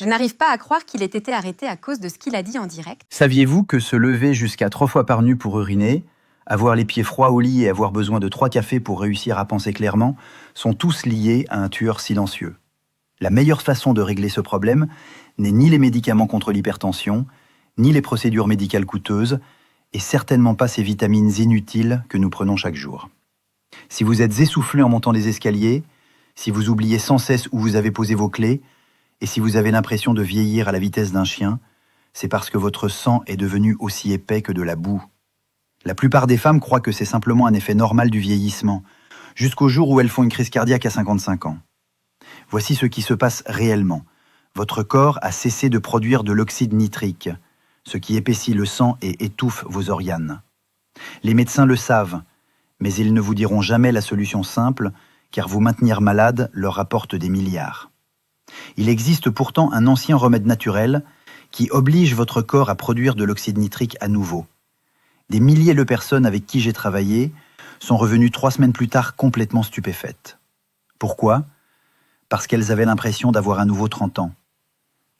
Je n'arrive pas à croire qu'il ait été arrêté à cause de ce qu'il a dit en direct. Saviez-vous que se lever jusqu'à 3 fois par nuit pour uriner, avoir les pieds froids au lit et avoir besoin de 3 cafés pour réussir à penser clairement sont tous liés à un tueur silencieux? La meilleure façon de régler ce problème n'est ni les médicaments contre l'hypertension, ni les procédures médicales coûteuses, et certainement pas ces vitamines inutiles que nous prenons chaque jour. Si vous êtes essoufflé en montant les escaliers, si vous oubliez sans cesse où vous avez posé vos clés, et si vous avez l'impression de vieillir à la vitesse d'un chien, c'est parce que votre sang est devenu aussi épais que de la boue. La plupart des femmes croient que c'est simplement un effet normal du vieillissement, jusqu'au jour où elles font une crise cardiaque à 55 ans. Voici ce qui se passe réellement. Votre corps a cessé de produire de l'oxyde nitrique, ce qui épaissit le sang et étouffe vos organes. Les médecins le savent, mais ils ne vous diront jamais la solution simple, car vous maintenir malade leur rapporte des milliards. Il existe pourtant un ancien remède naturel qui oblige votre corps à produire de l'oxyde nitrique à nouveau. Des milliers de personnes avec qui j'ai travaillé sont revenues 3 semaines plus tard complètement stupéfaites. Pourquoi ? Parce qu'elles avaient l'impression d'avoir à nouveau 30 ans.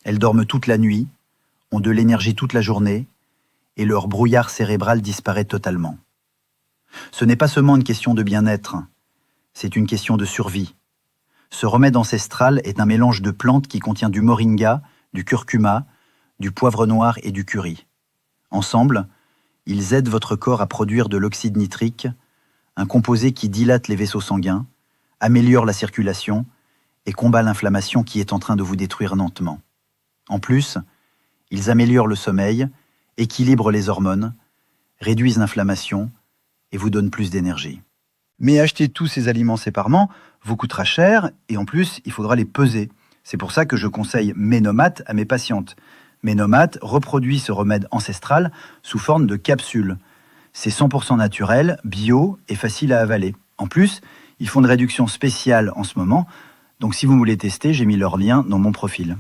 Elles dorment toute la nuit, ont de l'énergie toute la journée, et leur brouillard cérébral disparaît totalement. Ce n'est pas seulement une question de bien-être, c'est une question de survie. Ce remède ancestral est un mélange de plantes qui contient du moringa, du curcuma, du poivre noir et du curry. Ensemble, ils aident votre corps à produire de l'oxyde nitrique, un composé qui dilate les vaisseaux sanguins, améliore la circulation et combat l'inflammation qui est en train de vous détruire lentement. En plus, ils améliorent le sommeil, équilibrent les hormones, réduisent l'inflammation et vous donnent plus d'énergie. Mais acheter tous ces aliments séparément vous coûtera cher et en plus, il faudra les peser. C'est pour ça que je conseille Ménomat à mes patientes. Ménomat reproduit ce remède ancestral sous forme de capsules. C'est 100% naturel, bio et facile à avaler. En plus, ils font une réduction spéciale en ce moment, donc si vous voulez tester, j'ai mis leur lien dans mon profil.